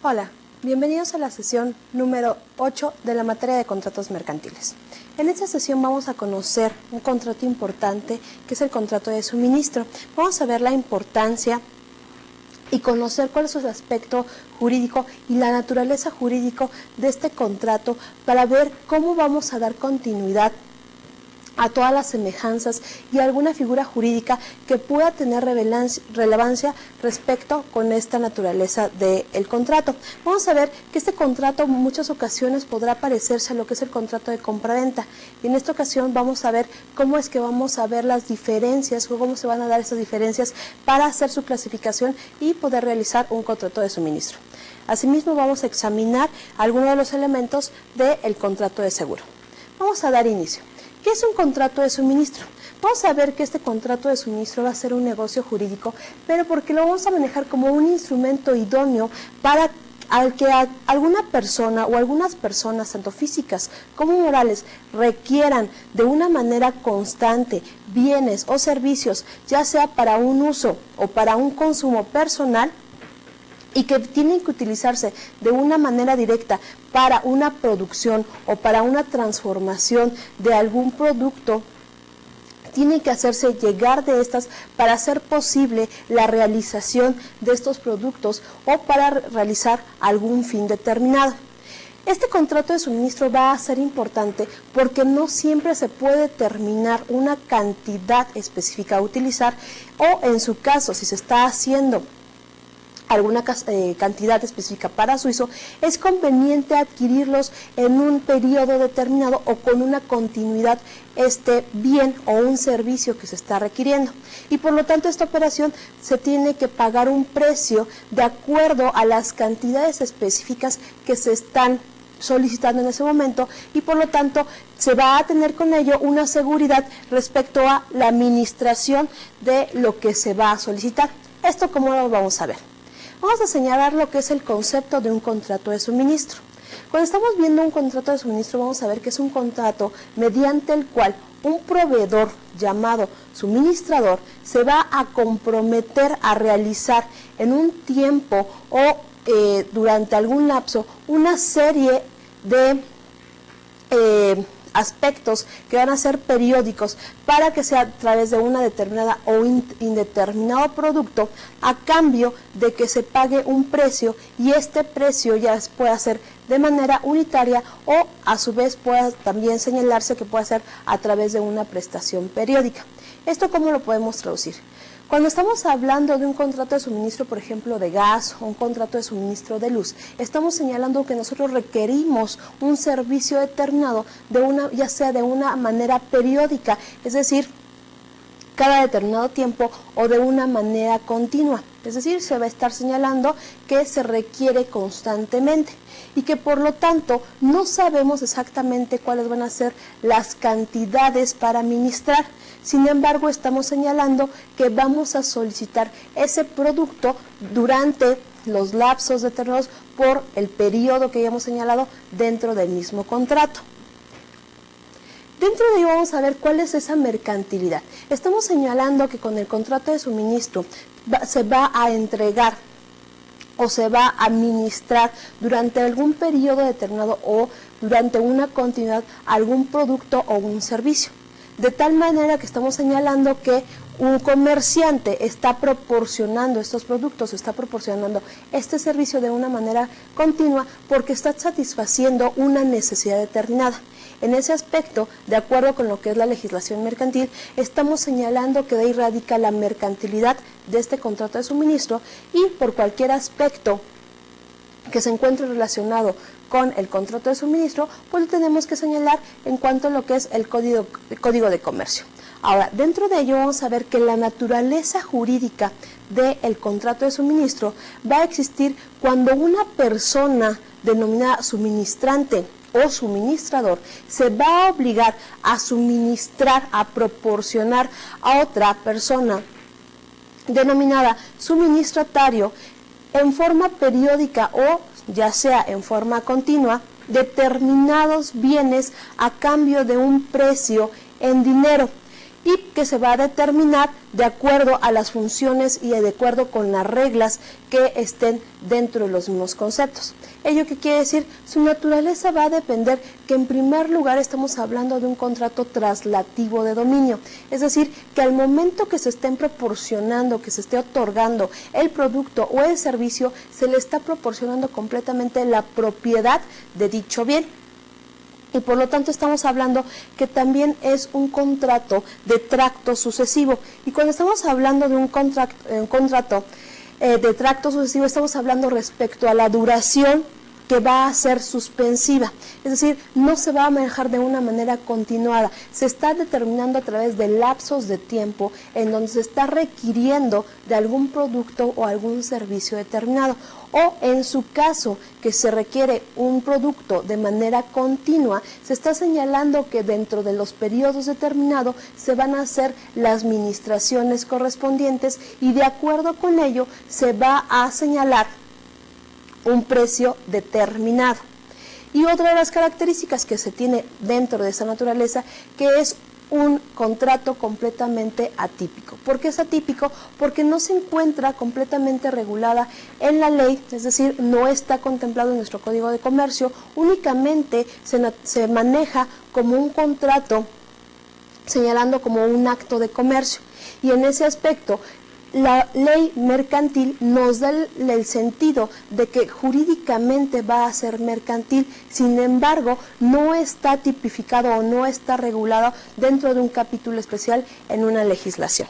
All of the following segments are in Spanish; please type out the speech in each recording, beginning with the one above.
Hola, bienvenidos a la sesión número 8 de la materia de contratos mercantiles. En esta sesión vamos a conocer un contrato importante que es el contrato de suministro. Vamos a ver la importancia y conocer cuál es su aspecto jurídico y la naturaleza jurídica de este contrato para ver cómo vamos a dar continuidad a todas las semejanzas y alguna figura jurídica que pueda tener relevancia respecto con esta naturaleza del contrato. Vamos a ver que este contrato en muchas ocasiones podrá parecerse a lo que es el contrato de compraventa, y en esta ocasión vamos a ver cómo es que vamos a ver las diferencias, cómo se van a dar esas diferencias para hacer su clasificación y poder realizar un contrato de suministro. Asimismo, vamos a examinar algunos de los elementos del contrato de seguro. Vamos a dar inicio. ¿Qué es un contrato de suministro? Vamos a ver que este contrato de suministro va a ser un negocio jurídico, pero porque lo vamos a manejar como un instrumento idóneo para que alguna persona o algunas personas, tanto físicas como morales, requieran de una manera constante bienes o servicios, ya sea para un uso o para un consumo personal, y que tienen que utilizarse de una manera directa para una producción o para una transformación de algún producto, tienen que hacerse llegar de estas para hacer posible la realización de estos productos o para realizar algún fin determinado. Este contrato de suministro va a ser importante porque no siempre se puede determinar una cantidad específica a utilizar, o en su caso, si se está haciendo alguna cantidad específica para su uso, es conveniente adquirirlos en un periodo determinado o con una continuidad bien o un servicio que se está requiriendo. Y por lo tanto esta operación se tiene que pagar un precio de acuerdo a las cantidades específicas que se están solicitando en ese momento, y por lo tanto se va a tener con ello una seguridad respecto a la administración de lo que se va a solicitar. ¿Esto cómo lo vamos a ver? Vamos a señalar lo que es el concepto de un contrato de suministro. Cuando estamos viendo un contrato de suministro, vamos a ver que es un contrato mediante el cual un proveedor llamado suministrador se va a comprometer a realizar en un tiempo o durante algún lapso una serie de aspectos que van a ser periódicos para que sea a través de una determinada o indeterminado producto, a cambio de que se pague un precio, y este precio ya pueda ser de manera unitaria o a su vez pueda también señalarse que pueda ser a través de una prestación periódica. ¿Esto cómo lo podemos traducir? Cuando estamos hablando de un contrato de suministro, por ejemplo, de gas o un contrato de suministro de luz, estamos señalando que nosotros requerimos un servicio determinado, ya sea de una manera periódica, es decir, cada determinado tiempo, o de una manera continua. Es decir, se va a estar señalando que se requiere constantemente y que por lo tanto no sabemos exactamente cuáles van a ser las cantidades para administrar. Sin embargo, estamos señalando que vamos a solicitar ese producto durante los lapsos determinados por el periodo que hayamos señalado dentro del mismo contrato. Dentro de ello vamos a ver cuál es esa mercantilidad. Estamos señalando que con el contrato de suministro se va a entregar o se va a administrar durante algún periodo determinado o durante una continuidad algún producto o un servicio. De tal manera que estamos señalando que un comerciante está proporcionando estos productos, está proporcionando este servicio de una manera continua porque está satisfaciendo una necesidad determinada. En ese aspecto, de acuerdo con lo que es la legislación mercantil, estamos señalando que de ahí radica la mercantilidad de este contrato de suministro, y por cualquier aspecto que se encuentre relacionado con el contrato de suministro, pues lo tenemos que señalar en cuanto a lo que es el código de comercio. Ahora, dentro de ello vamos a ver que la naturaleza jurídica del contrato de suministro va a existir cuando una persona denominada suministrante o suministrador se va a obligar a suministrar, a proporcionar a otra persona denominada suministratario en forma periódica o ya sea en forma continua determinados bienes a cambio de un precio en dinero. y que se va a determinar de acuerdo a las funciones y de acuerdo con las reglas que estén dentro de los mismos conceptos. ¿Ello qué quiere decir? Su naturaleza va a depender que en primer lugar estamos hablando de un contrato traslativo de dominio, es decir, que al momento que se estén proporcionando, que se esté otorgando el producto o el servicio, se le está proporcionando completamente la propiedad de dicho bien. Y por lo tanto estamos hablando que también es un contrato de tracto sucesivo. Y cuando estamos hablando de un contrato de tracto sucesivo, estamos hablando respecto a la duración que va a ser suspensiva, es decir, no se va a manejar de una manera continuada, se está determinando a través de lapsos de tiempo en donde se está requiriendo de algún producto o algún servicio determinado, o en su caso que se requiere un producto de manera continua, se está señalando que dentro de los periodos determinados se van a hacer las administraciones correspondientes y de acuerdo con ello se va a señalar un precio determinado. Y otra de las características que se tiene dentro de esa naturaleza, que es un contrato completamente atípico. ¿Por qué es atípico? Porque no se encuentra completamente regulada en la ley, es decir, no está contemplado en nuestro Código de Comercio, únicamente se maneja como un contrato, señalando como un acto de comercio. Y en ese aspecto, la ley mercantil nos da el sentido de que jurídicamente va a ser mercantil, sin embargo, no está tipificado o no está regulado dentro de un capítulo especial en una legislación.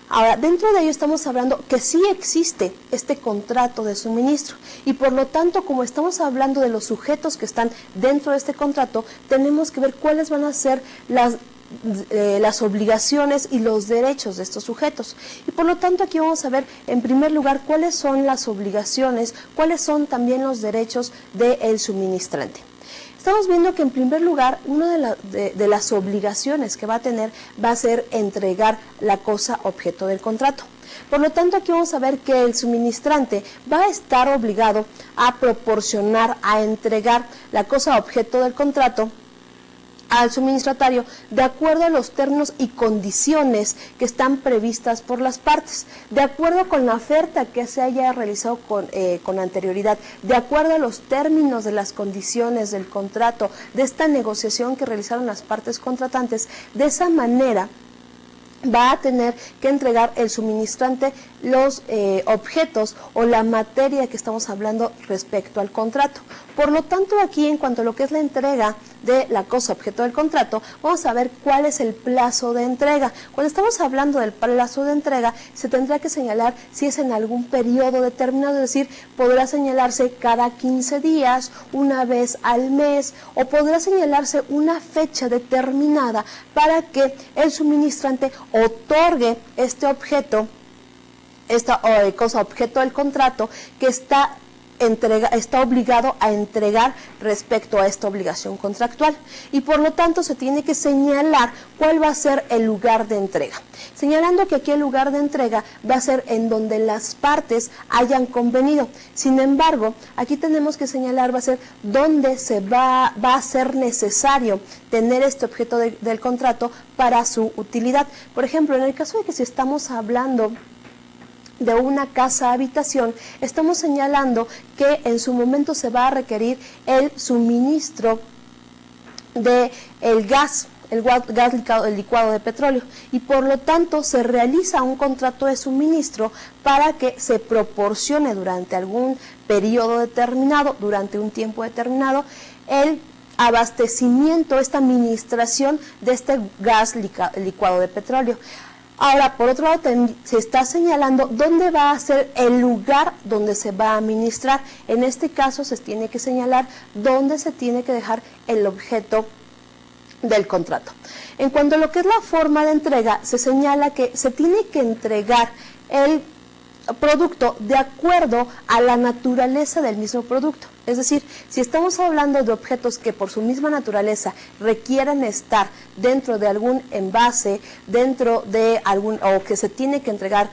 Ahora, dentro de ello estamos hablando que sí existe este contrato de suministro y por lo tanto, como estamos hablando de los sujetos que están dentro de este contrato, tenemos que ver cuáles van a ser las obligaciones y los derechos de estos sujetos. Y por lo tanto aquí vamos a ver en primer lugar cuáles son las obligaciones, cuáles son también los derechos del suministrante. Estamos viendo que en primer lugar una de las obligaciones que va a tener va a ser entregar la cosa objeto del contrato. Por lo tanto, aquí vamos a ver que el suministrante va a estar obligado a proporcionar, a entregar la cosa objeto del contrato al suministratario de acuerdo a los términos y condiciones que están previstas por las partes, de acuerdo con la oferta que se haya realizado con anterioridad, de acuerdo a los términos de las condiciones del contrato, de esta negociación que realizaron las partes contratantes. De esa manera va a tener que entregar el suministrante los objetos o la materia que estamos hablando respecto al contrato. Por lo tanto, aquí en cuanto a lo que es la entrega de la cosa objeto del contrato, vamos a ver cuál es el plazo de entrega. Cuando estamos hablando del plazo de entrega, se tendrá que señalar si es en algún periodo determinado, es decir, podrá señalarse cada 15 días, una vez al mes, o podrá señalarse una fecha determinada para que el suministrante otorgue este objeto, esta cosa objeto del contrato que está obligado a entregar respecto a esta obligación contractual y por lo tanto se tiene que señalar cuál va a ser el lugar de entrega, señalando que aquí el lugar de entrega va a ser en donde las partes hayan convenido. Sin embargo, aquí tenemos que señalar va a ser donde va a ser necesario tener este objeto del contrato para su utilidad. Por ejemplo, en el caso de que si estamos hablando de una casa habitación, estamos señalando que en su momento se va a requerir el suministro de el gas licuado de petróleo y por lo tanto se realiza un contrato de suministro para que se proporcione durante algún periodo determinado, durante un tiempo determinado, el abastecimiento, esta administración de este gas licuado de petróleo. Ahora, por otro lado, se está señalando dónde va a ser el lugar donde se va a administrar. En este caso, se tiene que señalar dónde se tiene que dejar el objeto del contrato. En cuanto a lo que es la forma de entrega, se señala que se tiene que entregar el producto de acuerdo a la naturaleza del mismo producto. Es decir, si estamos hablando de objetos que por su misma naturaleza requieren estar dentro de algún envase, dentro de o que se tiene que entregar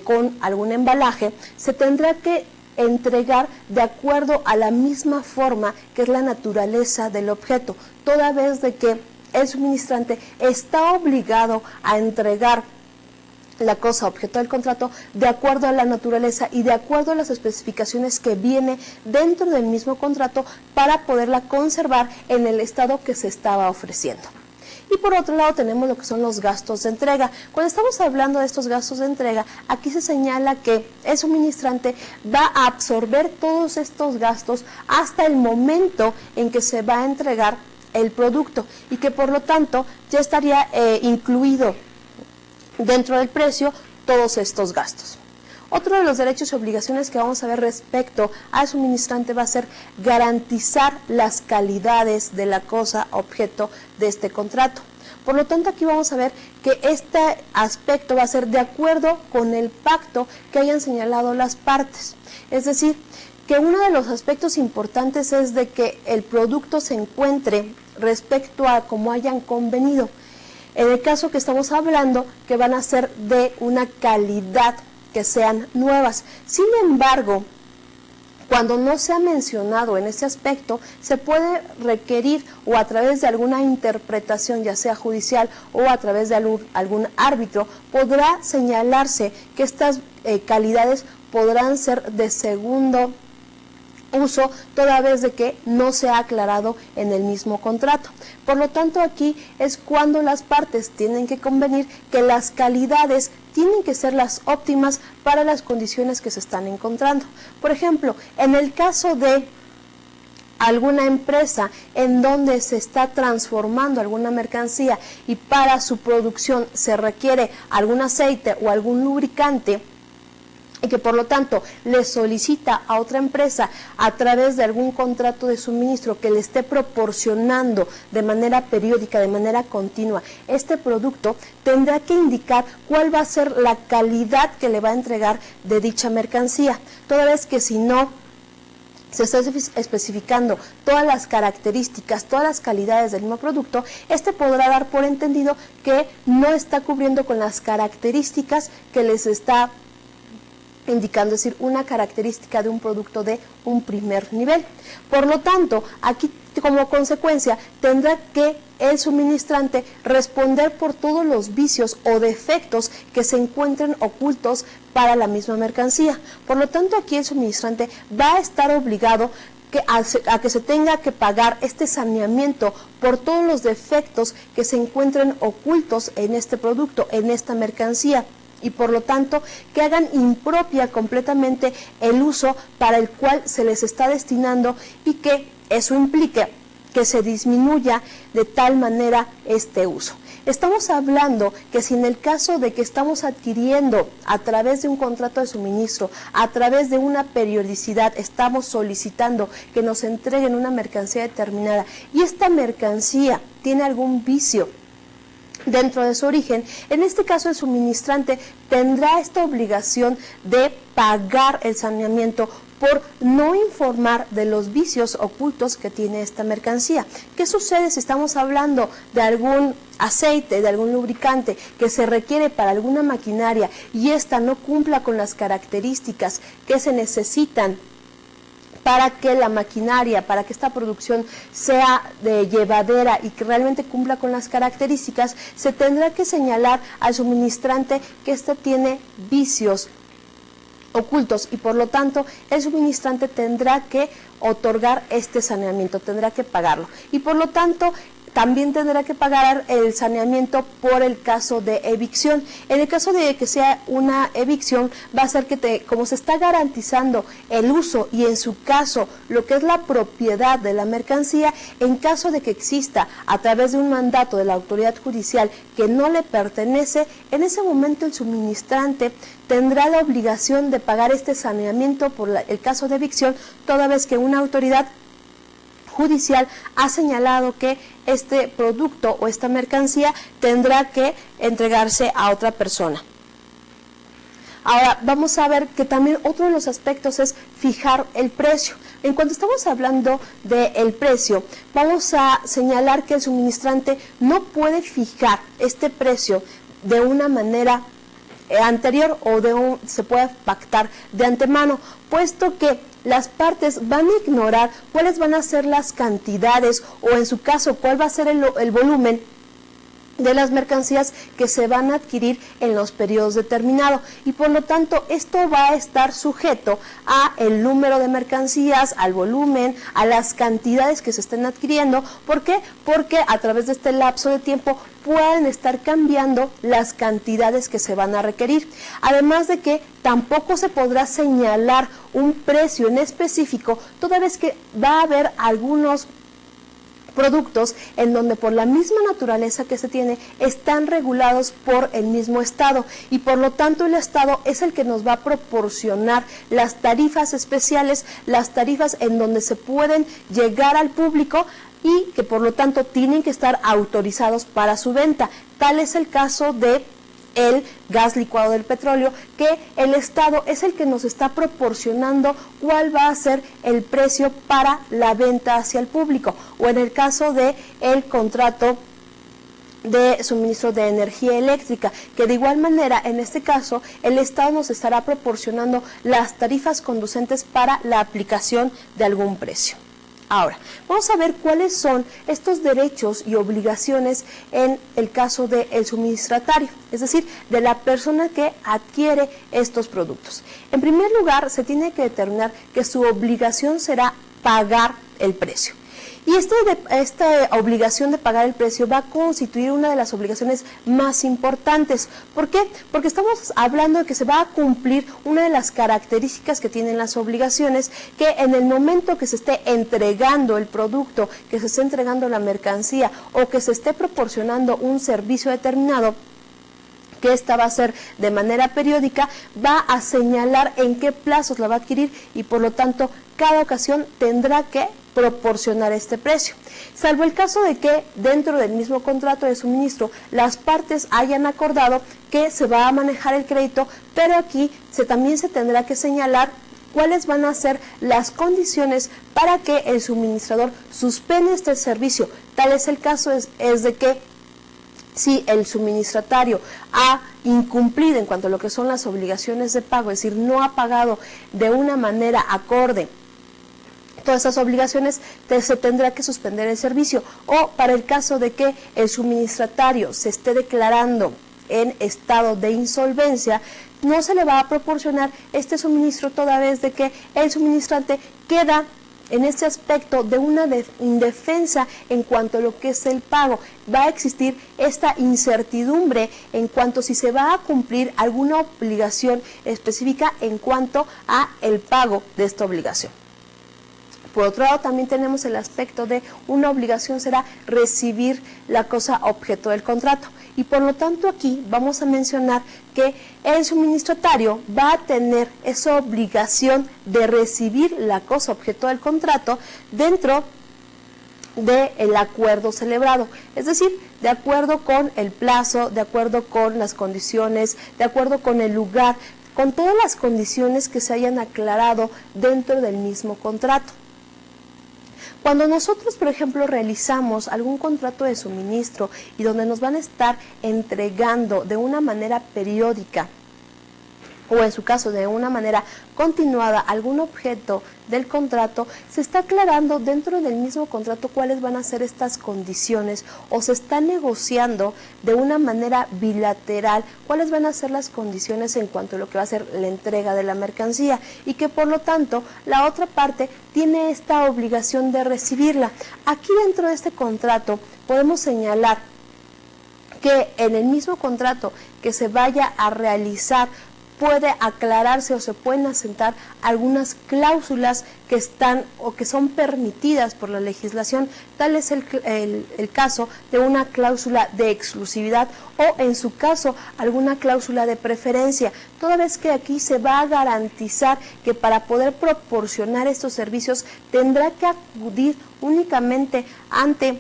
con algún embalaje, se tendrá que entregar de acuerdo a la misma forma que es la naturaleza del objeto, toda vez de que el suministrante está obligado a entregar la cosa objeto del contrato de acuerdo a la naturaleza y de acuerdo a las especificaciones que viene dentro del mismo contrato para poderla conservar en el estado que se estaba ofreciendo. Y por otro lado tenemos lo que son los gastos de entrega. Cuando estamos hablando de estos gastos de entrega, aquí se señala que el suministrante va a absorber todos estos gastos hasta el momento en que se va a entregar el producto y que por lo tanto ya estaría incluido dentro del precio todos estos gastos. Otro de los derechos y obligaciones que vamos a ver respecto al suministrante va a ser garantizar las calidades de la cosa objeto de este contrato. Por lo tanto, aquí vamos a ver que este aspecto va a ser de acuerdo con el pacto que hayan señalado las partes. Es decir, que uno de los aspectos importantes es de que el producto se encuentre respecto a cómo hayan convenido. En el caso que estamos hablando, que van a ser de una calidad que sean nuevas. Sin embargo, cuando no se ha mencionado en este aspecto, se puede requerir o a través de alguna interpretación, ya sea judicial o a través de algún árbitro, podrá señalarse que estas calidades podrán ser de segundo uso toda vez de que no se ha aclarado en el mismo contrato. Por lo tanto, aquí es cuando las partes tienen que convenir que las calidades tienen que ser las óptimas para las condiciones que se están encontrando. Por ejemplo, en el caso de alguna empresa en donde se está transformando alguna mercancía y para su producción se requiere algún aceite o algún lubricante, y que por lo tanto le solicita a otra empresa a través de algún contrato de suministro que le esté proporcionando de manera periódica, de manera continua, este producto, tendrá que indicar cuál va a ser la calidad que le va a entregar de dicha mercancía, toda vez que si no se está especificando todas las características, todas las calidades del mismo producto, este podrá dar por entendido que no está cubriendo con las características que les está indicando, es decir, una característica de un producto de un primer nivel. Por lo tanto, aquí como consecuencia tendrá que el suministrante responder por todos los vicios o defectos que se encuentren ocultos para la misma mercancía. Por lo tanto, aquí el suministrante va a estar obligado a que se tenga que pagar este saneamiento por todos los defectos que se encuentren ocultos en este producto, en esta mercancía, y por lo tanto que hagan impropia completamente el uso para el cual se les está destinando y que eso implique que se disminuya de tal manera este uso. Estamos hablando que si en el caso de que estamos adquiriendo a través de un contrato de suministro, a través de una periodicidad, estamos solicitando que nos entreguen una mercancía determinada y esta mercancía tiene algún vicio dentro de su origen, en este caso el suministrante tendrá esta obligación de pagar el saneamiento por no informar de los vicios ocultos que tiene esta mercancía. ¿Qué sucede si estamos hablando de algún aceite, de algún lubricante que se requiere para alguna maquinaria y esta no cumpla con las características que se necesitan para que la maquinaria, para que esta producción sea de llevadera y que realmente cumpla con las características, se tendrá que señalar al suministrante que éste tiene vicios ocultos y por lo tanto el suministrante tendrá que otorgar este saneamiento, tendrá que pagarlo y por lo tanto también tendrá que pagar el saneamiento por el caso de evicción. En el caso de que sea una evicción, va a ser que como se está garantizando el uso y en su caso lo que es la propiedad de la mercancía, en caso de que exista a través de un mandato de la autoridad judicial que no le pertenece, en ese momento el suministrante tendrá la obligación de pagar este saneamiento por el caso de evicción, toda vez que una autoridad judicial ha señalado que este producto o esta mercancía tendrá que entregarse a otra persona. Ahora vamos a ver que también otro de los aspectos es fijar el precio. En cuanto estamos hablando del precio, vamos a señalar que el suministrante no puede fijar este precio de una manera anterior o se puede pactar de antemano, puesto que las partes van a ignorar cuáles van a ser las cantidades o en su caso cuál va a ser el volumen de las mercancías que se van a adquirir en los periodos determinados y por lo tanto esto va a estar sujeto a el número de mercancías, al volumen, a las cantidades que se estén adquiriendo. ¿Por qué? Porque a través de este lapso de tiempo pueden estar cambiando las cantidades que se van a requerir. Además de que tampoco se podrá señalar un precio en específico, toda vez que va a haber algunos productos en donde por la misma naturaleza que se tiene están regulados por el mismo Estado y por lo tanto el Estado es el que nos va a proporcionar las tarifas especiales, las tarifas en donde se pueden llegar al público y que por lo tanto tienen que estar autorizados para su venta. Tal es el caso de el gas licuado del petróleo, que el Estado es el que nos está proporcionando cuál va a ser el precio para la venta hacia el público, o en el caso de el contrato de suministro de energía eléctrica, que de igual manera en este caso el Estado nos estará proporcionando las tarifas conducentes para la aplicación de algún precio. Ahora, vamos a ver cuáles son estos derechos y obligaciones en el caso del suministratario, es decir, de la persona que adquiere estos productos. En primer lugar, se tiene que determinar que su obligación será pagar el precio. Y esta obligación de pagar el precio va a constituir una de las obligaciones más importantes. ¿Por qué? Porque estamos hablando de que se va a cumplir una de las características que tienen las obligaciones, que en el momento que se esté entregando el producto, que se esté entregando la mercancía o que se esté proporcionando un servicio determinado, que esta va a ser de manera periódica, va a señalar en qué plazos la va a adquirir y por lo tanto cada ocasión tendrá que proporcionar este precio. Salvo el caso de que dentro del mismo contrato de suministro las partes hayan acordado que se va a manejar el crédito, pero aquí también se tendrá que señalar cuáles van a ser las condiciones para que el suministrador suspenda este servicio. Tal es el caso es de que si el suministratario ha incumplido en cuanto a lo que son las obligaciones de pago, es decir, no ha pagado de una manera acorde todas esas obligaciones, se tendrá que suspender el servicio. O para el caso de que el suministratario se esté declarando en estado de insolvencia, no se le va a proporcionar este suministro toda vez de que el suministrante queda en este aspecto de una indefensa en cuanto a lo que es el pago. Va a existir esta incertidumbre en cuanto si se va a cumplir alguna obligación específica en cuanto a el pago de esta obligación. Por otro lado, también tenemos el aspecto de una obligación será recibir la cosa objeto del contrato. Y por lo tanto aquí vamos a mencionar que el suministratario va a tener esa obligación de recibir la cosa objeto del contrato dentro del acuerdo celebrado, es decir, de acuerdo con el plazo, de acuerdo con las condiciones, de acuerdo con el lugar, con todas las condiciones que se hayan aclarado dentro del mismo contrato. Cuando nosotros, por ejemplo, realizamos algún contrato de suministro y donde nos van a estar entregando de una manera periódica o en su caso de una manera continuada algún objeto del contrato, se está aclarando dentro del mismo contrato cuáles van a ser estas condiciones o se está negociando de una manera bilateral cuáles van a ser las condiciones en cuanto a lo que va a ser la entrega de la mercancía y que por lo tanto la otra parte tiene esta obligación de recibirla. Aquí dentro de este contrato podemos señalar que en el mismo contrato que se vaya a realizar puede aclararse o se pueden asentar algunas cláusulas que están o que son permitidas por la legislación. Tal es el caso de una cláusula de exclusividad o en su caso alguna cláusula de preferencia, toda vez que aquí se va a garantizar que para poder proporcionar estos servicios tendrá que acudir únicamente ante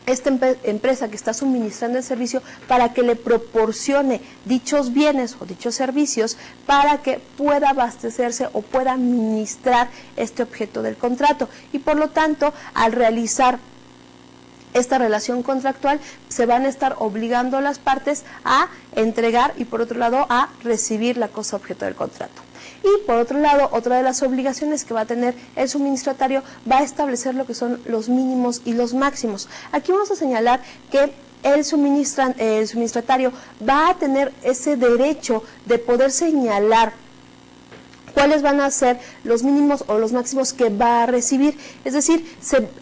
esta empresa que está suministrando el servicio para que le proporcione dichos bienes o dichos servicios para que pueda abastecerse o pueda administrar este objeto del contrato. Y por lo tanto, al realizar esta relación contractual, se van a estar obligando a las partes a entregar y por otro lado a recibir la cosa objeto del contrato. Y por otro lado, otra de las obligaciones que va a tener el suministratario va a establecer lo que son los mínimos y los máximos. Aquí vamos a señalar que el suministratario va a tener ese derecho de poder señalar cuáles van a ser los mínimos o los máximos que va a recibir. Es decir,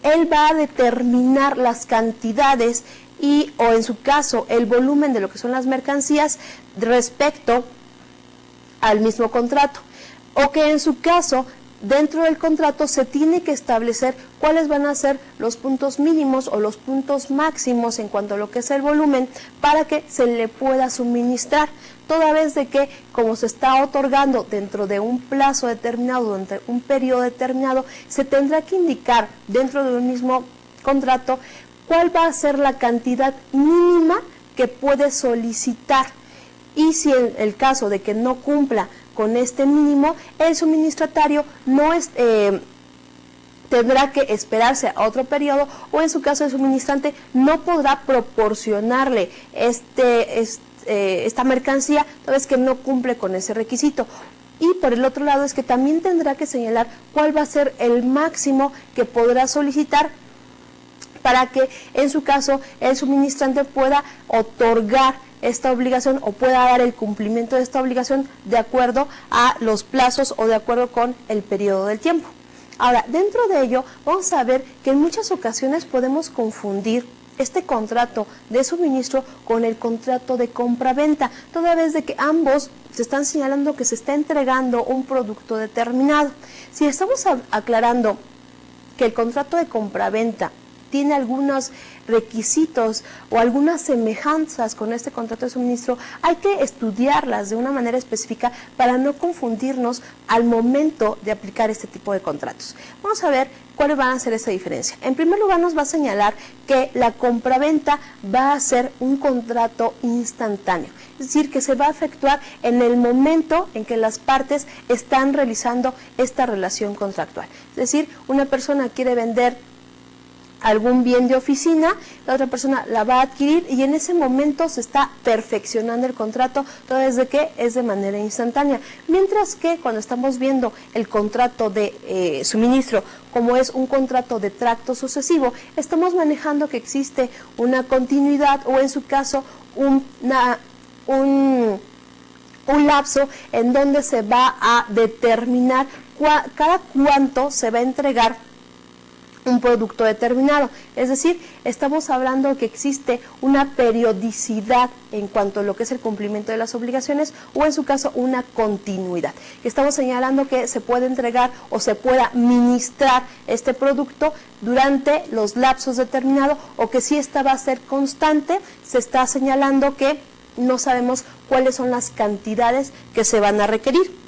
él va a determinar las cantidades o en su caso el volumen de lo que son las mercancías respecto al mismo contrato, o que en su caso dentro del contrato se tiene que establecer cuáles van a ser los puntos mínimos o los puntos máximos en cuanto a lo que es el volumen para que se le pueda suministrar, toda vez de que como se está otorgando dentro de un plazo determinado, dentro de un periodo determinado, se tendrá que indicar dentro de un mismo contrato cuál va a ser la cantidad mínima que puede solicitar. Y si en el caso de que no cumpla con este mínimo, el suministratario tendrá que esperarse a otro periodo, o en su caso el suministrante no podrá proporcionarle esta mercancía toda vez que no cumple con ese requisito. Y por el otro lado es que también tendrá que señalar cuál va a ser el máximo que podrá solicitar para que en su caso el suministrante pueda otorgar esta obligación o pueda dar el cumplimiento de esta obligación de acuerdo a los plazos o de acuerdo con el periodo del tiempo. Ahora, dentro de ello vamos a ver que en muchas ocasiones podemos confundir este contrato de suministro con el contrato de compra-venta, toda vez de que ambos se están señalando que se está entregando un producto determinado. Si estamos aclarando que el contrato de compra-venta tiene algunos requisitos o algunas semejanzas con este contrato de suministro, hay que estudiarlas de una manera específica para no confundirnos al momento de aplicar este tipo de contratos. Vamos a ver cuáles van a ser esa diferencia. En primer lugar, nos va a señalar que la compraventa va a ser un contrato instantáneo, es decir, que se va a efectuar en el momento en que las partes están realizando esta relación contractual. Es decir, una persona quiere vender algún bien de oficina, la otra persona la va a adquirir y en ese momento se está perfeccionando el contrato, todo desde que es de manera instantánea. Mientras que cuando estamos viendo el contrato de suministro como es un contrato de tracto sucesivo, estamos manejando que existe una continuidad o en su caso un lapso en donde se va a determinar cada cuánto se va a entregar un producto determinado. Es decir, estamos hablando que existe una periodicidad en cuanto a lo que es el cumplimiento de las obligaciones o en su caso una continuidad. Estamos señalando que se puede entregar o se pueda ministrar este producto durante los lapsos determinados o que si esta va a ser constante, se está señalando que no sabemos cuáles son las cantidades que se van a requerir.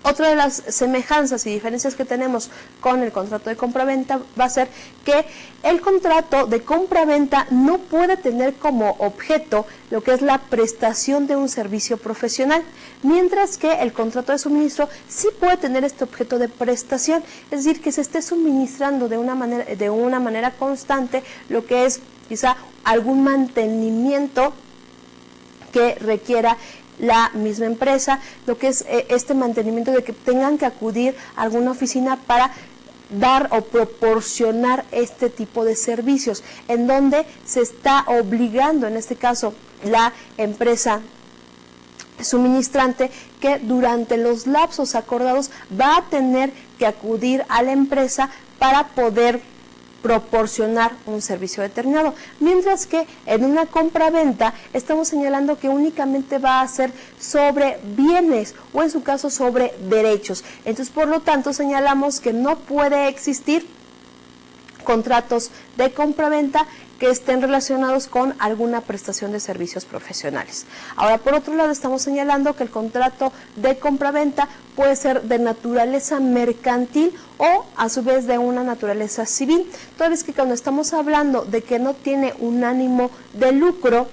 Otra de las semejanzas y diferencias que tenemos con el contrato de compraventa va a ser que el contrato de compraventa no puede tener como objeto lo que es la prestación de un servicio profesional, mientras que el contrato de suministro sí puede tener este objeto de prestación, es decir, que se esté suministrando de una manera constante lo que es quizá algún mantenimiento que requiera la misma empresa, lo que es este mantenimiento de que tengan que acudir a alguna oficina para dar o proporcionar este tipo de servicios, en donde se está obligando, en este caso, la empresa suministrante que durante los lapsos acordados va a tener que acudir a la empresa para poder proporcionar un servicio determinado, mientras que en una compra-venta estamos señalando que únicamente va a ser sobre bienes o en su caso sobre derechos. Entonces, por lo tanto, señalamos que no puede existir contratos de compra-venta que estén relacionados con alguna prestación de servicios profesionales. Ahora, por otro lado, estamos señalando que el contrato de compraventa puede ser de naturaleza mercantil o, a su vez, de una naturaleza civil. Toda vez que cuando estamos hablando de que no tiene un ánimo de lucro,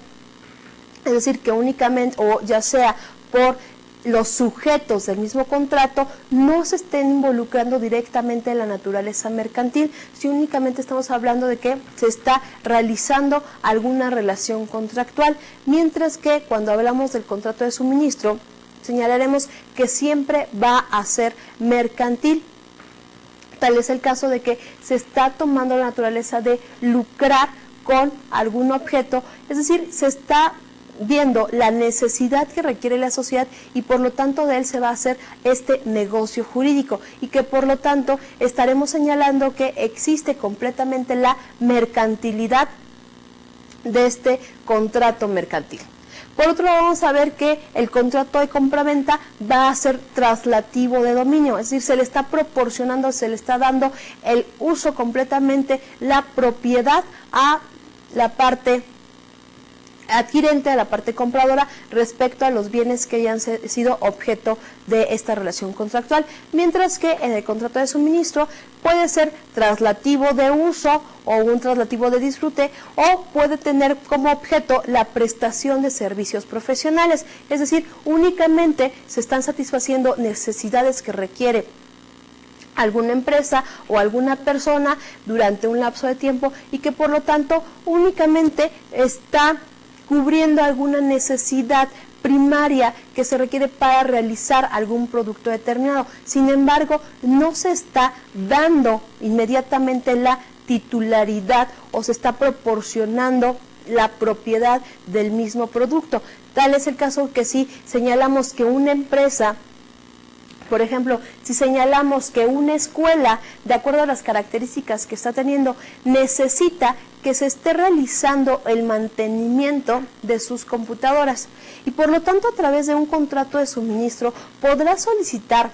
es decir, que únicamente, o ya sea por los sujetos del mismo contrato no se estén involucrando directamente en la naturaleza mercantil, si únicamente estamos hablando de que se está realizando alguna relación contractual, mientras que cuando hablamos del contrato de suministro, señalaremos que siempre va a ser mercantil. Tal es el caso de que se está tomando la naturaleza de lucrar con algún objeto, es decir, se está viendo la necesidad que requiere la sociedad y por lo tanto de él se va a hacer este negocio jurídico y que por lo tanto estaremos señalando que existe completamente la mercantilidad de este contrato mercantil. Por otro lado, vamos a ver que el contrato de compraventa va a ser traslativo de dominio, es decir, se le está proporcionando, se le está dando el uso completamente, la propiedad a la parte adquirente, a la parte compradora, respecto a los bienes que hayan sido objeto de esta relación contractual, mientras que en el contrato de suministro puede ser traslativo de uso o un traslativo de disfrute, o puede tener como objeto la prestación de servicios profesionales, es decir, únicamente se están satisfaciendo necesidades que requiere alguna empresa o alguna persona durante un lapso de tiempo y que por lo tanto únicamente está cubriendo alguna necesidad primaria que se requiere para realizar algún producto determinado. Sin embargo, no se está dando inmediatamente la titularidad o se está proporcionando la propiedad del mismo producto. Tal es el caso que si señalamos que una empresa, por ejemplo, si señalamos que una escuela, de acuerdo a las características que está teniendo, necesita que se esté realizando el mantenimiento de sus computadoras y por lo tanto a través de un contrato de suministro podrá solicitar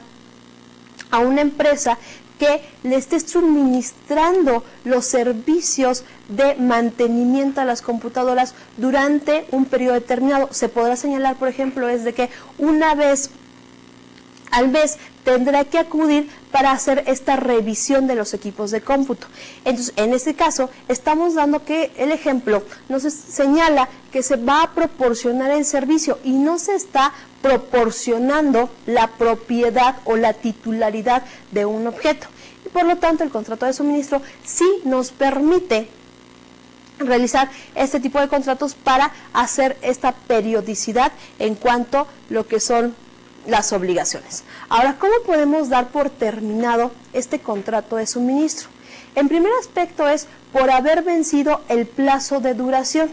a una empresa que le esté suministrando los servicios de mantenimiento a las computadoras durante un periodo determinado. Se podrá señalar, por ejemplo, es de que una vez al mes tendrá que acudir para hacer esta revisión de los equipos de cómputo. Entonces, en este caso, estamos dando que el ejemplo nos señala que se va a proporcionar el servicio y no se está proporcionando la propiedad o la titularidad de un objeto. Y por lo tanto, el contrato de suministro sí nos permite realizar este tipo de contratos para hacer esta periodicidad en cuanto a lo que son las obligaciones. Ahora, ¿cómo podemos dar por terminado este contrato de suministro? En primer aspecto es por haber vencido el plazo de duración.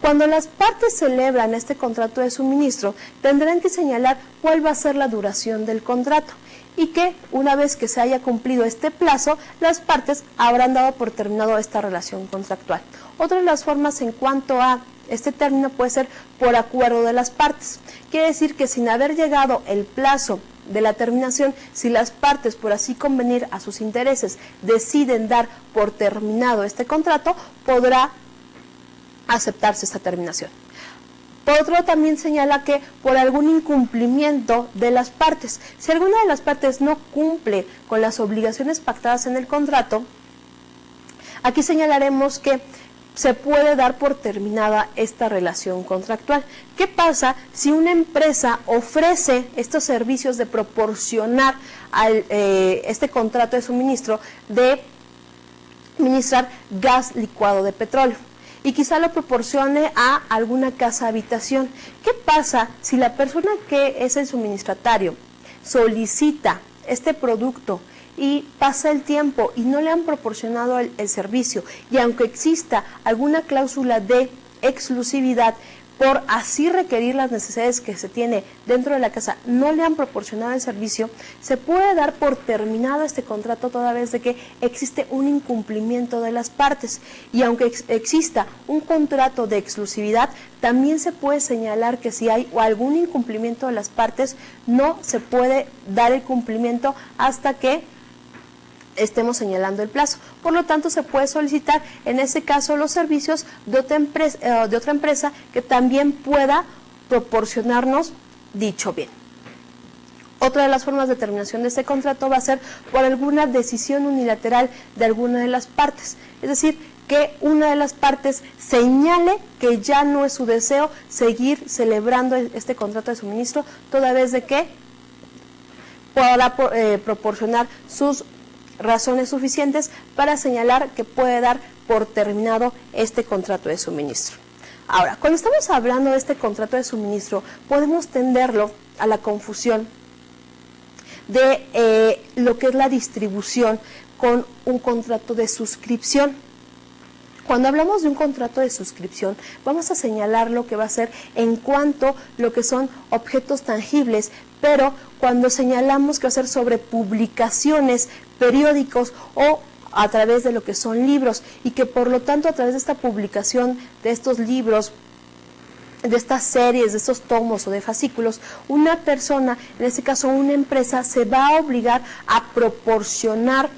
Cuando las partes celebran este contrato de suministro, tendrán que señalar cuál va a ser la duración del contrato y que una vez que se haya cumplido este plazo, las partes habrán dado por terminado esta relación contractual. Otra de las formas en cuanto a este término puede ser por acuerdo de las partes. Quiere decir que sin haber llegado el plazo de la terminación, si las partes, por así convenir a sus intereses, deciden dar por terminado este contrato, podrá aceptarse esta terminación. Por otro lado, también señala que por algún incumplimiento de las partes, si alguna de las partes no cumple con las obligaciones pactadas en el contrato, aquí señalaremos que se puede dar por terminada esta relación contractual. ¿Qué pasa si una empresa ofrece estos servicios de proporcionar este contrato de suministro de administrar gas licuado de petróleo y quizá lo proporcione a alguna casa habitación? ¿Qué pasa si la persona que es el suministratario solicita este producto y pasa el tiempo y no le han proporcionado el servicio, y aunque exista alguna cláusula de exclusividad por así requerir las necesidades que se tiene dentro de la casa, no le han proporcionado el servicio, se puede dar por terminado este contrato toda vez de que existe un incumplimiento de las partes? Y aunque exista un contrato de exclusividad, también se puede señalar que si hay algún incumplimiento de las partes, no se puede dar el cumplimiento hasta que estemos señalando el plazo. Por lo tanto, se puede solicitar en ese caso los servicios de otra empresa que también pueda proporcionarnos dicho bien. Otra de las formas de terminación de este contrato va a ser por alguna decisión unilateral de alguna de las partes, es decir, que una de las partes señale que ya no es su deseo seguir celebrando este contrato de suministro, toda vez de que podrá proporcionar sus razones suficientes para señalar que puede dar por terminado este contrato de suministro. Ahora, cuando estamos hablando de este contrato de suministro, podemos tenderlo a la confusión de lo que es la distribución con un contrato de suscripción. Cuando hablamos de un contrato de suscripción, vamos a señalar lo que va a ser en cuanto a lo que son objetos tangibles, pero cuando señalamos que va a ser sobre publicaciones, periódicos o a través de lo que son libros, y que por lo tanto a través de esta publicación de estos libros, de estas series, de estos tomos o de fascículos, una persona, en este caso una empresa, se va a obligar a proporcionar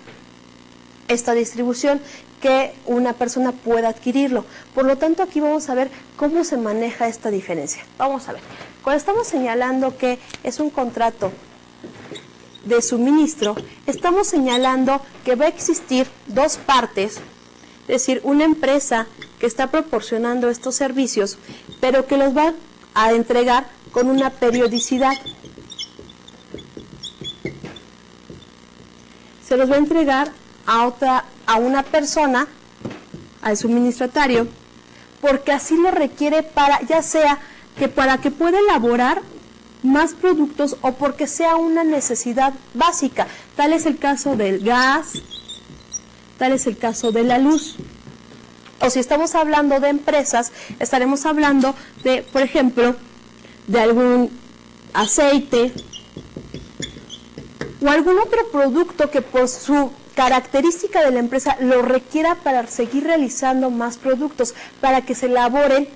esta distribución, que una persona pueda adquirirlo. Por lo tanto, aquí vamos a ver cómo se maneja esta diferencia. Vamos a ver. Cuando estamos señalando que es un contrato de suministro, estamos señalando que va a existir dos partes, es decir, una empresa que está proporcionando estos servicios, pero que los va a entregar con una periodicidad. Se los va a entregar a una persona, al suministratario, porque así lo requiere para, ya sea que para que pueda elaborar más productos o porque sea una necesidad básica. Tal es el caso del gas, tal es el caso de la luz. O si estamos hablando de empresas, estaremos hablando de, por ejemplo, de algún aceite o algún otro producto que por su característica de la empresa lo requiera para seguir realizando más productos, para que se elaboren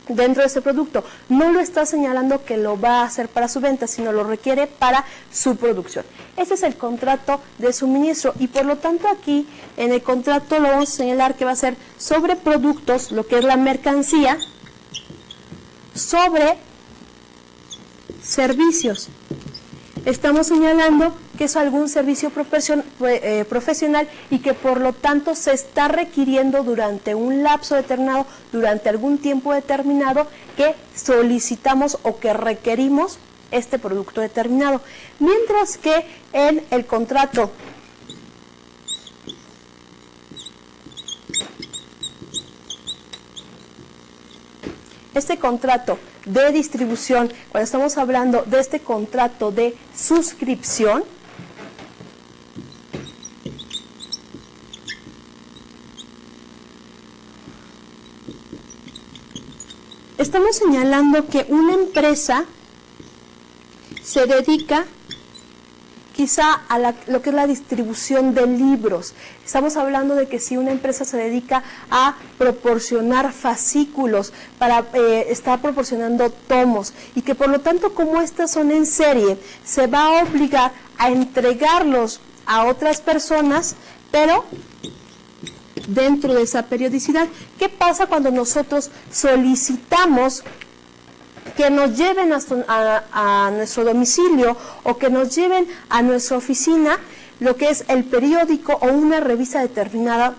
dentro de ese producto. No lo está señalando que lo va a hacer para su venta, sino lo requiere para su producción. Ese es el contrato de suministro, y por lo tanto aquí en el contrato lo vamos a señalar que va a ser sobre productos, lo que es la mercancía, sobre servicios. Estamos señalando que es algún servicio profesional y que por lo tanto se está requiriendo durante un lapso determinado, durante algún tiempo determinado, que solicitamos o que requerimos este producto determinado. Mientras que en el contrato de distribución, cuando estamos hablando de este contrato de suscripción, estamos señalando que una empresa se dedica quizá a lo que es la distribución de libros. Estamos hablando de que si una empresa se dedica a proporcionar fascículos, está proporcionando tomos, y que por lo tanto, como estas son en serie, se va a obligar a entregarlos a otras personas, pero dentro de esa periodicidad. ¿Qué pasa cuando nosotros solicitamos que nos lleven a nuestro domicilio o que nos lleven a nuestra oficina lo que es el periódico o una revista determinada?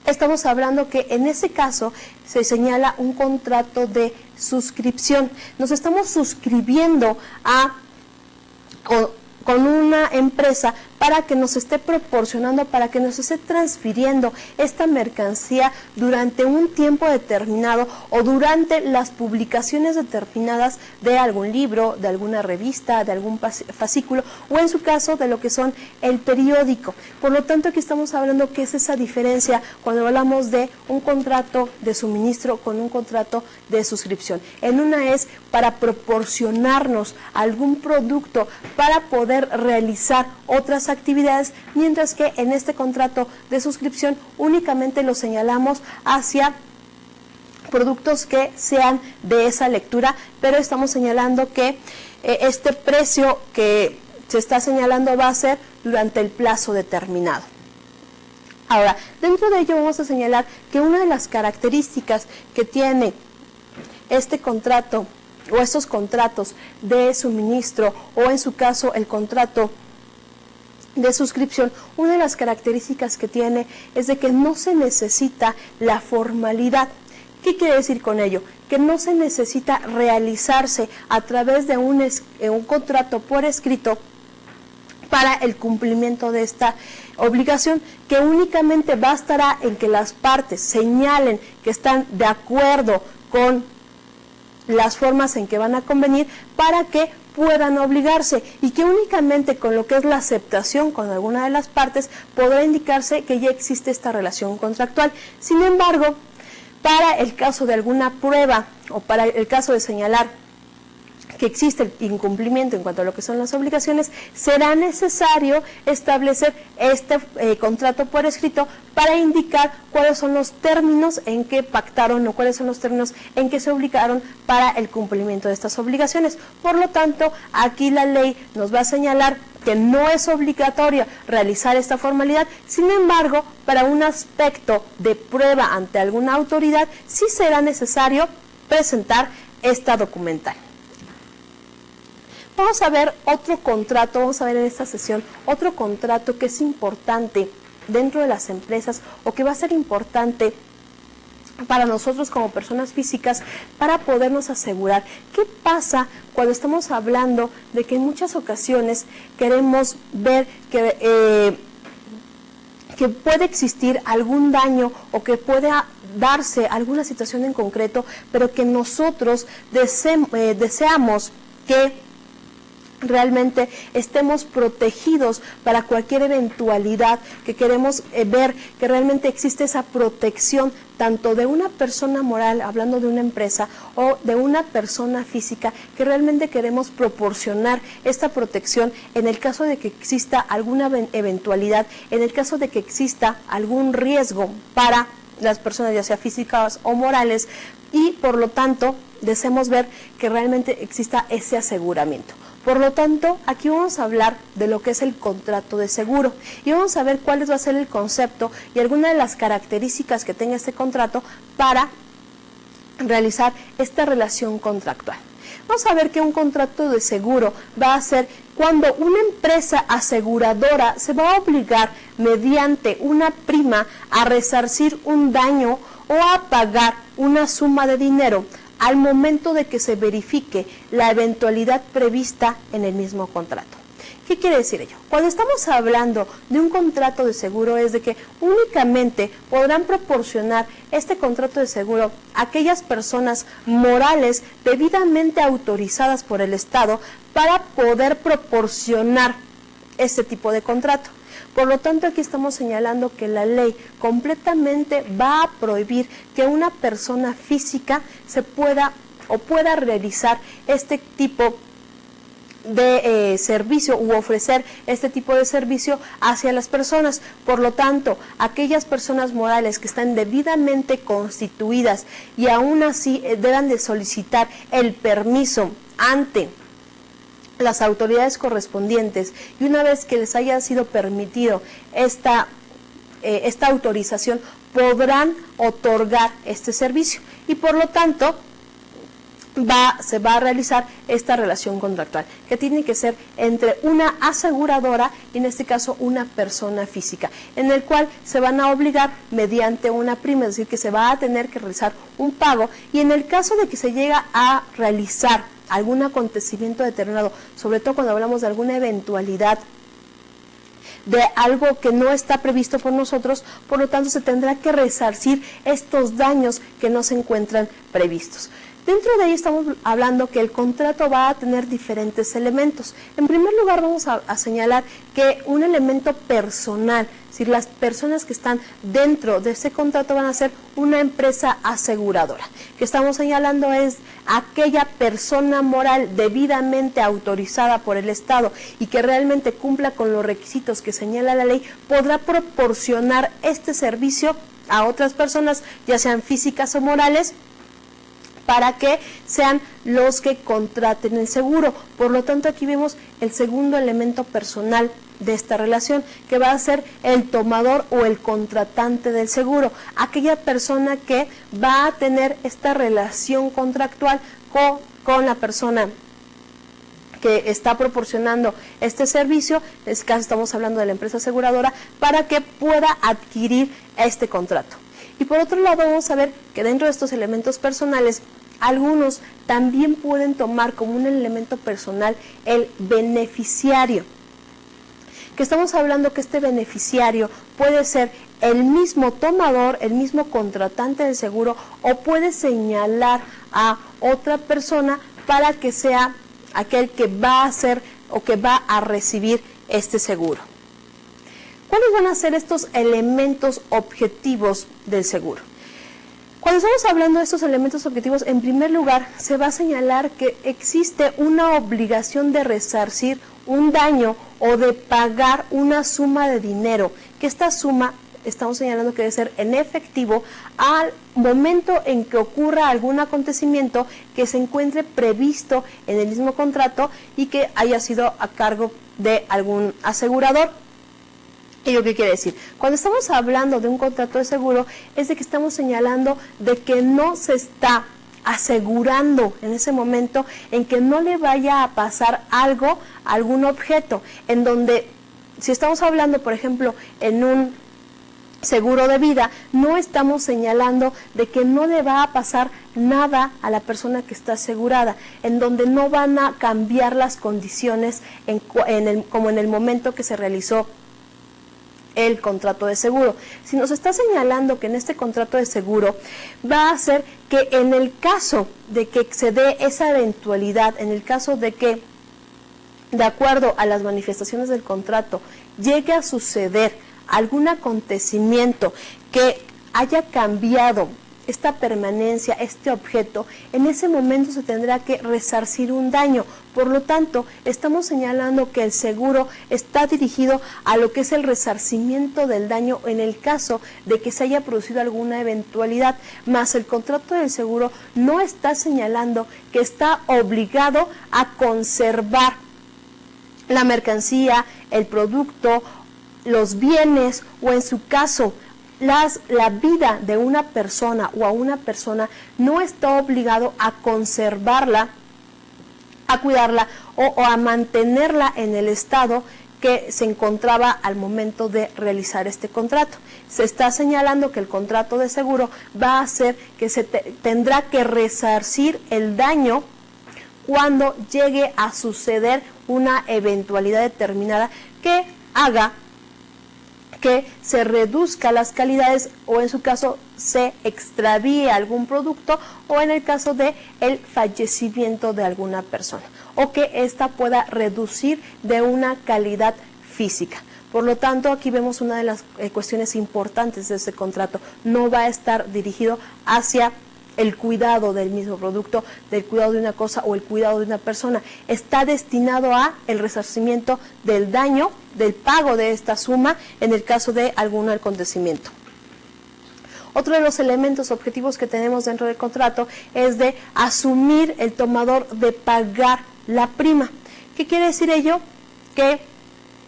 Estamos hablando que en ese caso se señala un contrato de suscripción. Nos estamos suscribiendo con una empresa para que nos esté proporcionando, para que nos esté transfiriendo esta mercancía durante un tiempo determinado o durante las publicaciones determinadas de algún libro, de alguna revista, de algún fascículo, o en su caso de lo que son el periódico. Por lo tanto, aquí estamos hablando que es esa diferencia cuando hablamos de un contrato de suministro con un contrato de suscripción. En una es para proporcionarnos algún producto para poder realizar otras actividades, mientras que en este contrato de suscripción únicamente lo señalamos hacia productos que sean de esa lectura, pero estamos señalando que este precio que se está señalando va a ser durante el plazo determinado. Ahora, dentro de ello vamos a señalar que una de las características que tiene este contrato o estos contratos de suministro, o en su caso el contrato de suscripción, una de las características que tiene es de que no se necesita la formalidad. ¿Qué quiere decir con ello? Que no se necesita realizarse a través de un contrato por escrito para el cumplimiento de esta obligación, que únicamente bastará en que las partes señalen que están de acuerdo con las formas en que van a convenir para que puedan obligarse, y que únicamente con lo que es la aceptación con alguna de las partes podrá indicarse que ya existe esta relación contractual. Sin embargo, para el caso de alguna prueba o para el caso de señalar que existe el incumplimiento en cuanto a lo que son las obligaciones, será necesario establecer este contrato por escrito para indicar cuáles son los términos en que pactaron o cuáles son los términos en que se obligaron para el cumplimiento de estas obligaciones. Por lo tanto, aquí la ley nos va a señalar que no es obligatorio realizar esta formalidad. Sin embargo, para un aspecto de prueba ante alguna autoridad, sí será necesario presentar esta documental. Vamos a ver otro contrato, vamos a ver en esta sesión otro contrato que es importante dentro de las empresas o que va a ser importante para nosotros como personas físicas para podernos asegurar. ¿Qué pasa cuando estamos hablando de que en muchas ocasiones queremos ver que puede existir algún daño o que pueda darse alguna situación en concreto, pero que nosotros deseamos que realmente estemos protegidos para cualquier eventualidad, que queremos ver que realmente existe esa protección tanto de una persona moral, hablando de una empresa, o de una persona física, que realmente queremos proporcionar esta protección en el caso de que exista alguna eventualidad, en el caso de que exista algún riesgo para las personas, ya sea físicas o morales, y por lo tanto deseamos ver que realmente exista ese aseguramiento. Por lo tanto, aquí vamos a hablar de lo que es el contrato de seguro y vamos a ver cuál va a ser el concepto y algunas de las características que tenga este contrato para realizar esta relación contractual. Vamos a ver que un contrato de seguro va a ser cuando una empresa aseguradora se va a obligar mediante una prima a resarcir un daño o a pagar una suma de dinero al momento de que se verifique la eventualidad prevista en el mismo contrato. ¿Qué quiere decir ello? Cuando estamos hablando de un contrato de seguro es de que únicamente podrán proporcionar este contrato de seguro aquellas personas morales debidamente autorizadas por el Estado para poder proporcionar este tipo de contrato. Por lo tanto, aquí estamos señalando que la ley completamente va a prohibir que una persona física se pueda realizar este tipo de servicio u ofrecer este tipo de servicio hacia las personas. Por lo tanto, aquellas personas morales que están debidamente constituidas y aún así deban de solicitar el permiso ante las autoridades correspondientes, y una vez que les haya sido permitido esta autorización, podrán otorgar este servicio y por lo tanto se va a realizar esta relación contractual, que tiene que ser entre una aseguradora y en este caso una persona física, en el cual se van a obligar mediante una prima, es decir, que se va a tener que realizar un pago, y en el caso de que se llega a realizar algún acontecimiento determinado, sobre todo cuando hablamos de alguna eventualidad de algo que no está previsto por nosotros, por lo tanto se tendrá que resarcir estos daños que no se encuentran previstos. Dentro de ello estamos hablando que el contrato va a tener diferentes elementos. En primer lugar vamos a señalar que un elemento personal, es decir, las personas que están dentro de este contrato van a ser una empresa aseguradora. Que estamos señalando es aquella persona moral debidamente autorizada por el Estado y que realmente cumpla con los requisitos que señala la ley, podrá proporcionar este servicio a otras personas, ya sean físicas o morales, para que sean los que contraten el seguro. Por lo tanto, aquí vemos el segundo elemento personal de esta relación, que va a ser el tomador o el contratante del seguro, aquella persona que va a tener esta relación contractual con la persona que está proporcionando este servicio. En este caso estamos hablando de la empresa aseguradora, para que pueda adquirir este contrato. Y por otro lado vamos a ver que dentro de estos elementos personales, algunos también pueden tomar como un elemento personal el beneficiario. que estamos hablando que este beneficiario puede ser el mismo tomador, el mismo contratante del seguro, o puede señalar a otra persona para que sea aquel que va a hacer o que va a recibir este seguro. ¿Cuáles van a ser estos elementos objetivos del seguro? Cuando estamos hablando de estos elementos objetivos, en primer lugar, se va a señalar que existe una obligación de resarcir un daño o de pagar una suma de dinero, que esta suma estamos señalando que debe ser en efectivo al momento en que ocurra algún acontecimiento que se encuentre previsto en el mismo contrato y que haya sido a cargo de algún asegurador. ¿Ello qué quiere decir? Cuando estamos hablando de un contrato de seguro, es de que estamos señalando de que no se está asegurando en ese momento en que no le vaya a pasar algo, algún objeto, en donde, si estamos hablando, por ejemplo, en un seguro de vida, no estamos señalando de que no le va a pasar nada a la persona que está asegurada, en donde no van a cambiar las condiciones como en el momento que se realizó el contrato de seguro. Si nos está señalando que en este contrato de seguro va a ser que en el caso de que se dé esa eventualidad, en el caso de que, de acuerdo a las manifestaciones del contrato, llegue a suceder algún acontecimiento que haya cambiado esta permanencia, este objeto, en ese momento se tendrá que resarcir un daño. Por lo tanto, estamos señalando que el seguro está dirigido a lo que es el resarcimiento del daño en el caso de que se haya producido alguna eventualidad, más el contrato del seguro no está señalando que está obligado a conservar la mercancía, el producto, los bienes o en su caso la vida de una persona o a una persona, no está obligado a conservarla, a cuidarla o a mantenerla en el estado que se encontraba al momento de realizar este contrato. Se está señalando que el contrato de seguro va a hacer que se tendrá que resarcir el daño cuando llegue a suceder una eventualidad determinada que haga que se reduzca las calidades o en su caso se extravíe algún producto o en el caso de el fallecimiento de alguna persona o que ésta pueda reducir de una calidad física. Por lo tanto, aquí vemos una de las cuestiones importantes de este contrato. No va a estar dirigido hacia el cuidado del mismo producto, del cuidado de una cosa o el cuidado de una persona. Está destinado a el resarcimiento del daño, del pago de esta suma en el caso de algún acontecimiento. Otro de los elementos objetivos que tenemos dentro del contrato es de asumir el tomador de pagar la prima. ¿Qué quiere decir ello? Que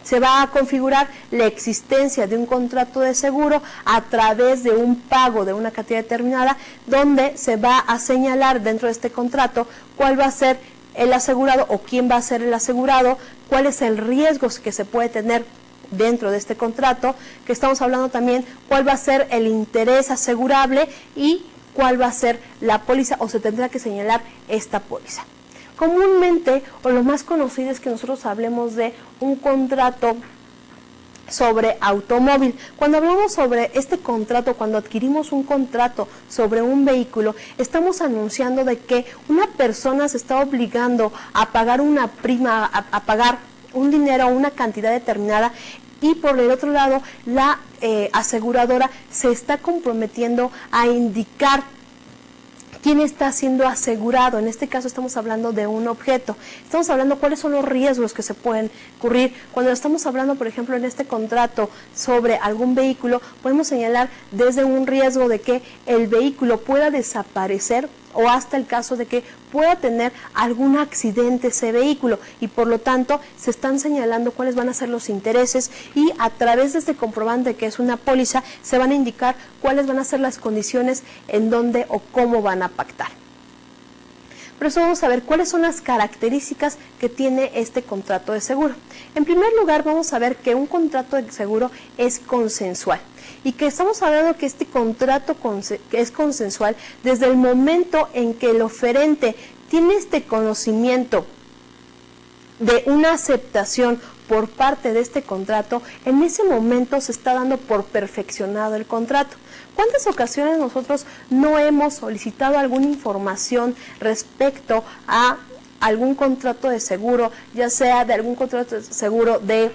se va a configurar la existencia de un contrato de seguro a través de un pago de una cantidad determinada, donde se va a señalar dentro de este contrato cuál va a ser el asegurado o quién va a ser el asegurado, cuál es el riesgo que se puede tener dentro de este contrato, que estamos hablando también cuál va a ser el interés asegurable y cuál va a ser la póliza o se tendrá que señalar esta póliza. Comúnmente, o lo más conocido es que nosotros hablemos de un contrato sobre automóvil. Cuando hablamos sobre este contrato, cuando adquirimos un contrato sobre un vehículo, estamos anunciando de que una persona se está obligando a pagar una prima, a pagar un dinero, una cantidad determinada, y por el otro lado, la aseguradora se está comprometiendo a indicar quién está siendo asegurado. En este caso estamos hablando de un objeto. Estamos hablando cuáles son los riesgos que se pueden ocurrir. Cuando estamos hablando, por ejemplo, en este contrato sobre algún vehículo, podemos señalar desde un riesgo de que el vehículo pueda desaparecer o hasta el caso de que pueda tener algún accidente ese vehículo y por lo tanto se están señalando cuáles van a ser los intereses y a través de este comprobante que es una póliza se van a indicar cuáles van a ser las condiciones en dónde o cómo van a pactar. Por eso vamos a ver cuáles son las características que tiene este contrato de seguro. En primer lugar, vamos a ver que un contrato de seguro es consensual y que estamos hablando que este contrato que es consensual desde el momento en que el oferente tiene este conocimiento de una aceptación por parte de este contrato, en ese momento se está dando por perfeccionado el contrato. ¿Cuántas ocasiones nosotros no hemos solicitado alguna información respecto a algún contrato de seguro, ya sea de algún contrato de seguro de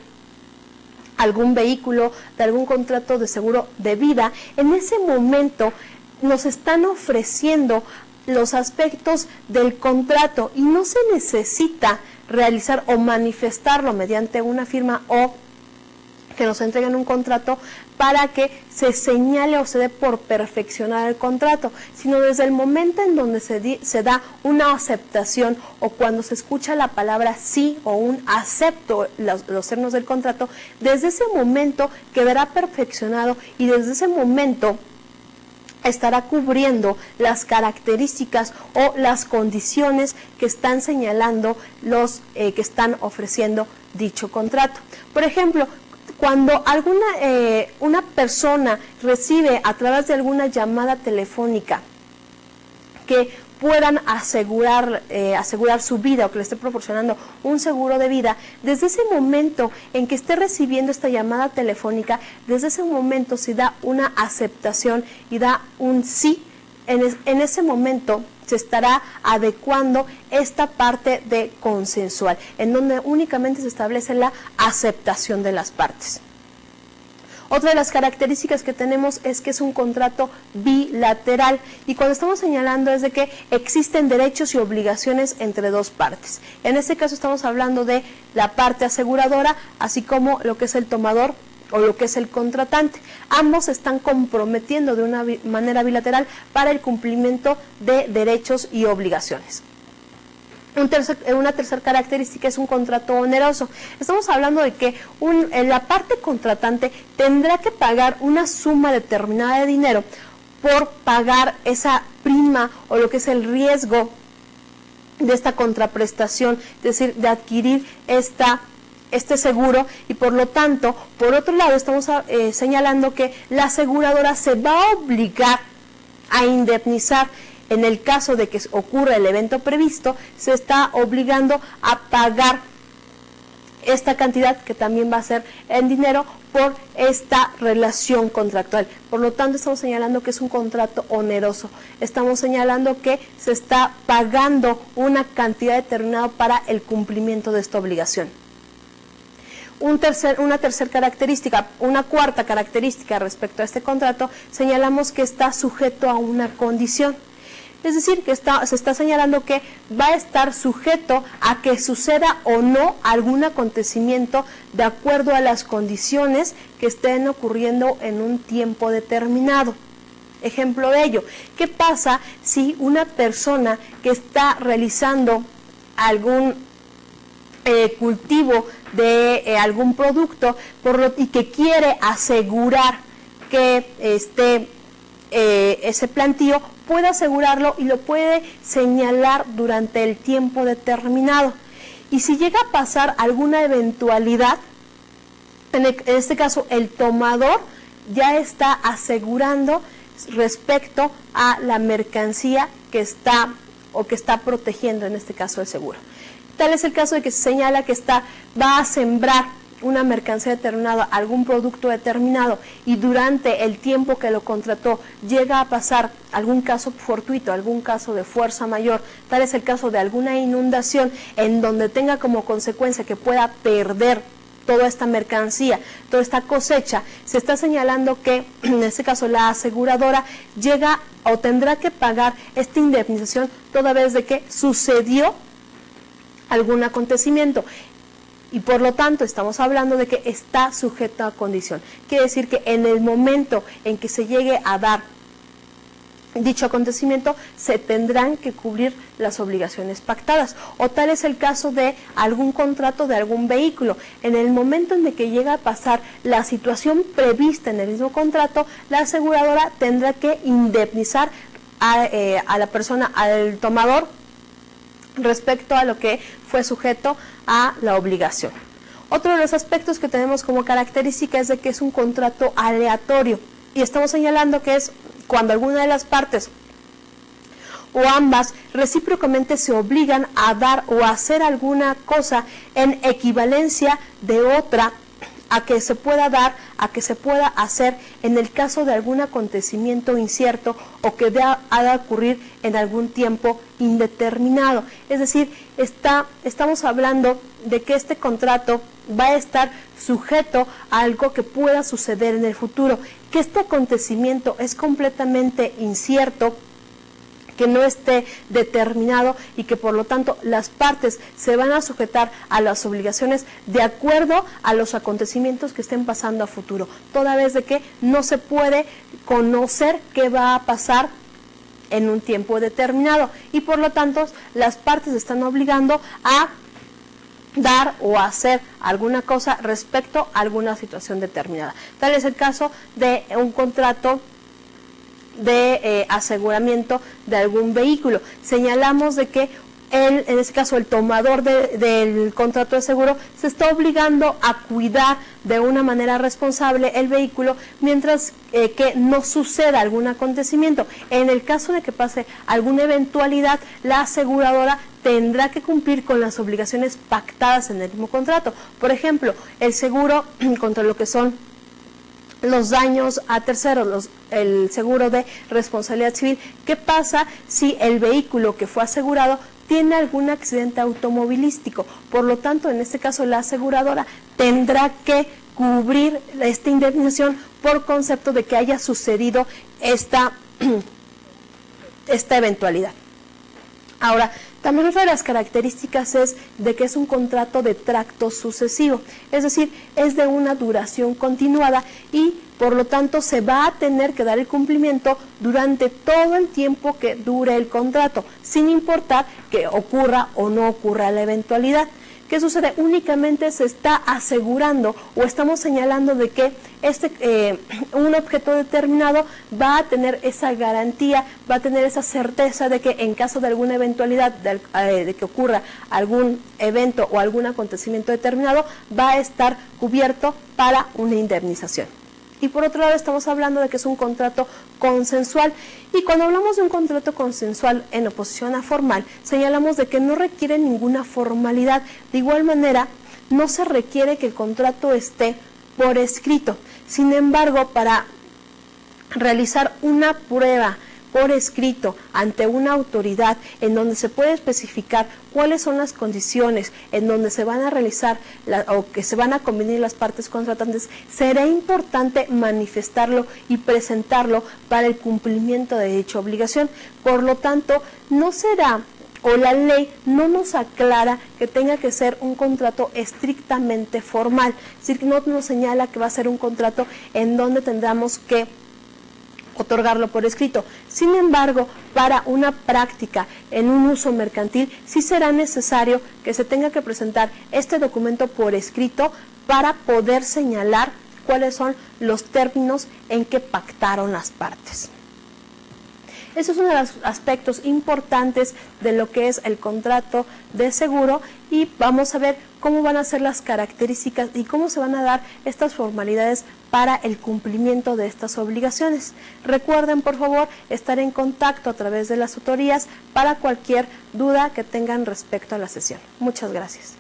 algún vehículo, de algún contrato de seguro de vida? En ese momento nos están ofreciendo los aspectos del contrato y no se necesita realizar o manifestarlo mediante una firma o que nos entreguen un contrato para que se señale o se dé por perfeccionar el contrato, sino desde el momento en donde se da una aceptación o cuando se escucha la palabra sí o un acepto los términos del contrato, desde ese momento quedará perfeccionado y desde ese momento estará cubriendo las características o las condiciones que están señalando los que están ofreciendo dicho contrato. Por ejemplo, cuando una persona recibe a través de alguna llamada telefónica que puedan asegurar su vida o que le esté proporcionando un seguro de vida, desde ese momento en que esté recibiendo esta llamada telefónica, desde ese momento se da una aceptación y da un sí. En ese momento se estará adecuando esta parte de consensual, en donde únicamente se establece la aceptación de las partes. Otra de las características que tenemos es que es un contrato bilateral y cuando estamos señalando es de que existen derechos y obligaciones entre dos partes. En este caso estamos hablando de la parte aseguradora, así como lo que es el tomador o lo que es el contratante. Ambos se están comprometiendo de una manera bilateral para el cumplimiento de derechos y obligaciones. Una tercera característica es un contrato oneroso. Estamos hablando de que la parte contratante tendrá que pagar una suma determinada de dinero por pagar esa prima o lo que es el riesgo de esta contraprestación, es decir, de adquirir este seguro, y por lo tanto, por otro lado, estamos señalando que la aseguradora se va a obligar a indemnizar. En el caso de que ocurra el evento previsto, se está obligando a pagar esta cantidad que también va a ser en dinero por esta relación contractual. Por lo tanto, estamos señalando que es un contrato oneroso. Estamos señalando que se está pagando una cantidad determinada para el cumplimiento de esta obligación. Una tercera característica, una cuarta característica respecto a este contrato, señalamos que está sujeto a una condición. Es decir, que se está señalando que va a estar sujeto a que suceda o no algún acontecimiento de acuerdo a las condiciones que estén ocurriendo en un tiempo determinado. Ejemplo de ello, ¿qué pasa si una persona que está realizando algún cultivo de algún producto y que quiere asegurar que ese plantío puede asegurarlo y lo puede señalar durante el tiempo determinado? Y si llega a pasar alguna eventualidad, en este caso el tomador ya está asegurando respecto a la mercancía que está protegiendo, en este caso el seguro. Tal es el caso de que se señala que va a sembrar una mercancía determinada, algún producto determinado, y durante el tiempo que lo contrató llega a pasar algún caso fortuito, algún caso de fuerza mayor, tal es el caso de alguna inundación en donde tenga como consecuencia que pueda perder toda esta mercancía, toda esta cosecha, se está señalando que en este caso la aseguradora llega o tendrá que pagar esta indemnización toda vez de que sucedió algún acontecimiento. Y por lo tanto estamos hablando de que está sujeto a condición. Quiere decir que en el momento en que se llegue a dar dicho acontecimiento, se tendrán que cubrir las obligaciones pactadas. O tal es el caso de algún contrato de algún vehículo. En el momento en que llega a pasar la situación prevista en el mismo contrato, la aseguradora tendrá que indemnizar a la persona, al tomador, respecto a lo que fue sujeto a la obligación. Otro de los aspectos que tenemos como característica es de que es un contrato aleatorio, y estamos señalando que es cuando alguna de las partes o ambas recíprocamente se obligan a dar o a hacer alguna cosa en equivalencia de otra a que se pueda dar, a que se pueda hacer en el caso de algún acontecimiento incierto o que ha de ocurrir en algún tiempo indeterminado. Es decir, estamos hablando de que este contrato va a estar sujeto a algo que pueda suceder en el futuro, que este acontecimiento es completamente incierto, que no esté determinado y que por lo tanto las partes se van a sujetar a las obligaciones de acuerdo a los acontecimientos que estén pasando a futuro, toda vez de que no se puede conocer qué va a pasar en un tiempo determinado y por lo tanto las partes están obligando a dar o hacer alguna cosa respecto a alguna situación determinada. Tal es el caso de un contrato de aseguramiento de algún vehículo. Señalamos de que en este caso el tomador del contrato de seguro se está obligando a cuidar de una manera responsable el vehículo mientras que no suceda algún acontecimiento. En el caso de que pase alguna eventualidad, la aseguradora tendrá que cumplir con las obligaciones pactadas en el mismo contrato. Por ejemplo, el seguro contra lo que son los daños a terceros, el seguro de responsabilidad civil. ¿Qué pasa si el vehículo que fue asegurado tiene algún accidente automovilístico? Por lo tanto, en este caso, la aseguradora tendrá que cubrir esta indemnización por concepto de que haya sucedido esta eventualidad. Ahora, también otra de las características es de que es un contrato de tracto sucesivo, es decir, es de una duración continuada y por lo tanto se va a tener que dar el cumplimiento durante todo el tiempo que dure el contrato, sin importar que ocurra o no ocurra la eventualidad. ¿Qué sucede? Únicamente se está asegurando o estamos señalando de que un objeto determinado va a tener esa garantía, va a tener esa certeza de que en caso de alguna eventualidad, de que ocurra algún evento o algún acontecimiento determinado, va a estar cubierto para una indemnización. Y por otro lado estamos hablando de que es un contrato consensual y cuando hablamos de un contrato consensual en oposición a formal, señalamos de que no requiere ninguna formalidad. De igual manera, no se requiere que el contrato esté por escrito. Sin embargo, para realizar una prueba por escrito ante una autoridad en donde se puede especificar cuáles son las condiciones en donde se van a realizar o que se van a convenir las partes contratantes, será importante manifestarlo y presentarlo para el cumplimiento de dicha obligación. Por lo tanto, no será o la ley no nos aclara que tenga que ser un contrato estrictamente formal, es decir, que no nos señala que va a ser un contrato en donde tendremos que otorgarlo por escrito. Sin embargo, para una práctica en un uso mercantil, sí será necesario que se tenga que presentar este documento por escrito para poder señalar cuáles son los términos en que pactaron las partes. Ese es uno de los aspectos importantes de lo que es el contrato de seguro y vamos a ver cómo van a ser las características y cómo se van a dar estas formalidades para el cumplimiento de estas obligaciones. Recuerden, por favor, estar en contacto a través de las tutorías para cualquier duda que tengan respecto a la sesión. Muchas gracias.